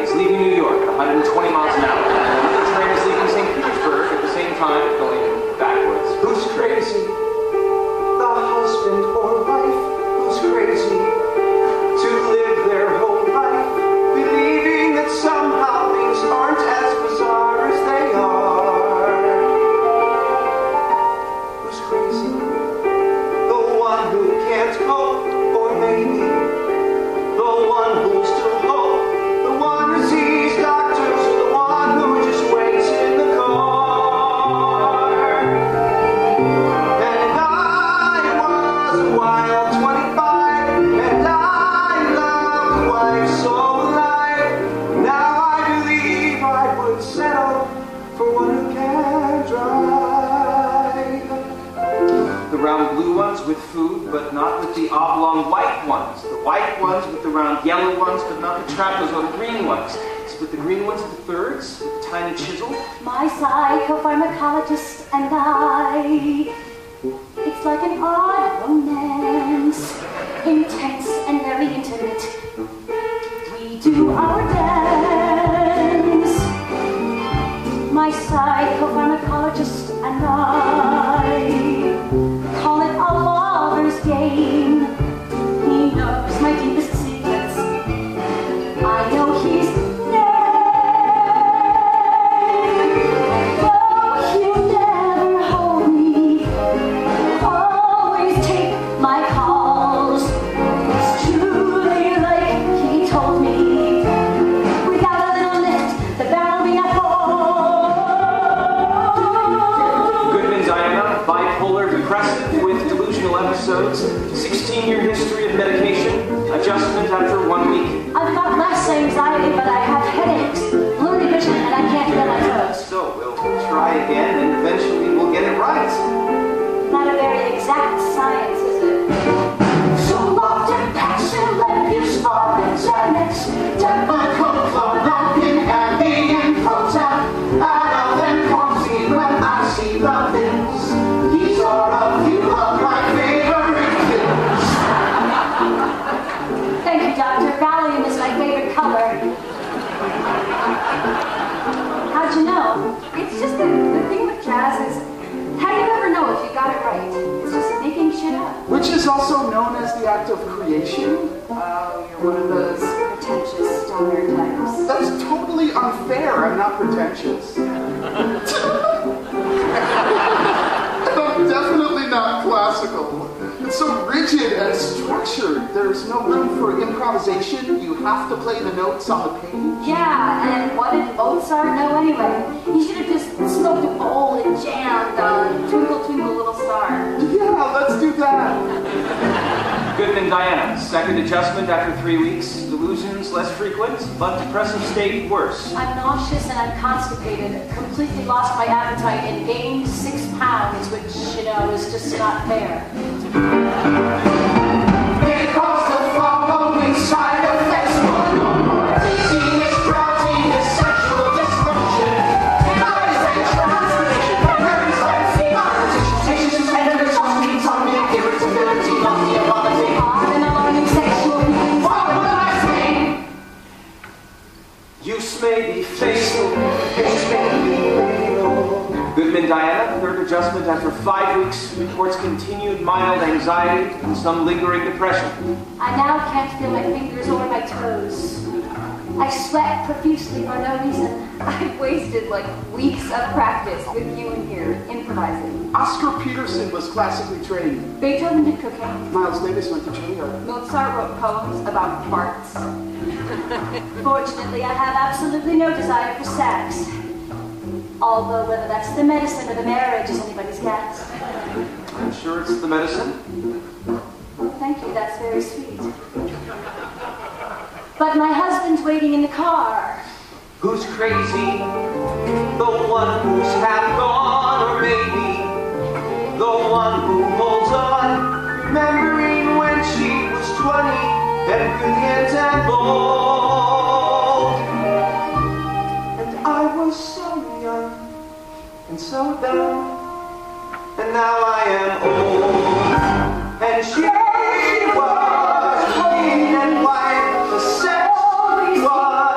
is leaving New York at 120 miles an hour. Another train is leaving St. Petersburg at the same time, going backwards. Who's crazy? The husband or wife who's crazy to live their whole life, believing that somehow things aren't as bizarre as they are. Who's crazy? The one who can't cope, or maybe the one who'll still hope, the one who sees doctors, or the one who just waits in the car. And I was a wild 25, and I loved a wife so alive. Now I believe I would settle for one who can drive. The round blue ones with food, but not with the oblong white ones. The white ones with the round yellow ones, but not the trapdoors or the green ones. Split the green ones into thirds with a tiny chisel. My psychopharmacologist and I, it's like an odd romance, intense and very intimate. We do our dance. My psychopharmacologist and I call it a lover's game. He knows my deepest secrets. I know his name. Though he'll never hold me, he'll always take my calls. It's truly like he told me. Without a little lift, the barrel may not fall. Goodman Diana, bipolar depressive with delusional episodes, 16-year history of medication, adjustment after 1 week. I've got less anxiety, but I have headaches, blurry vision, and I can't feel my toes. So we'll try again, and eventually we'll get it right. Not a very exact science, is it? So often passion, let you start and Xanax, typical chloroquine, Abby and Prozac. Out of them comes me when I see the pills. These are a few of my favorite pills. Thank you, Doctor. Valium is my favorite color. How'd you know? It's just the thing with jazz is, how do you ever know if you got it right? It's just making shit up. Which is also known as the act of creation. You're one of those. Pretentious stoner types. That's totally unfair. I'm not pretentious. I'm definitely not classical. It's so rigid and structured. There's no room for improvisation. You have to play the notes on the page. Yeah, and what did Mozart know anyway? He should have just smoked a bowl and jammed on Twinkle Twinkle Little Star. Yeah, let's do that. Goodman Diana, second adjustment after 3 weeks, delusions less frequent, but depressive state worse. I'm nauseous and I'm constipated, completely lost my appetite and gained 6 pounds, which, you know, is just not fair. Because the following side effects will no more. Dizziness, drowsiness, sexual dysfunction, anxiety, transformation, parents like fever, agitations, tenderness, insomnia, irritability, nausea, vomiting, Odd and alarming sexual feelings. formalizing. Use may be fatal. It's maybe fatal. Goodman Diana, third adjustment after 5 weeks, reports continued mild anxiety and some lingering depression. I now can't feel my fingers or my toes. I sweat profusely for no reason. I've wasted like weeks of practice with you in here, improvising. Oscar Peterson was classically trained. Beethoven did cocaine. Miles Davis went to Juilliard. Mozart wrote poems about farts. Fortunately, I have absolutely no desire for sex. Although whether that's the medicine or the marriage is anybody's guess. I'm sure it's the medicine. Well, thank you, that's very sweet. But my husband's waiting in the car. Who's crazy? The one who's half gone, or maybe the one who holds on, remembering when she was 20 and brilliant and bold. And I was so young and so dumb, and now I am old. And she was clean and white, the sex was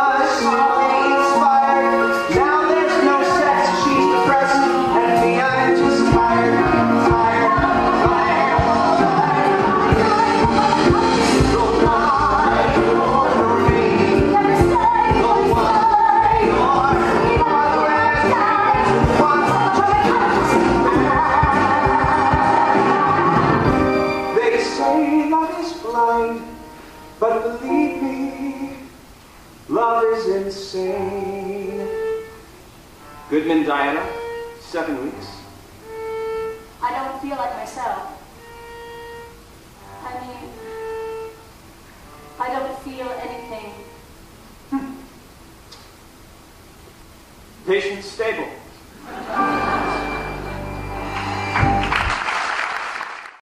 love is insane. Goodman Diana, 7 weeks. I don't feel like myself. I mean, I don't feel anything. Patient stable.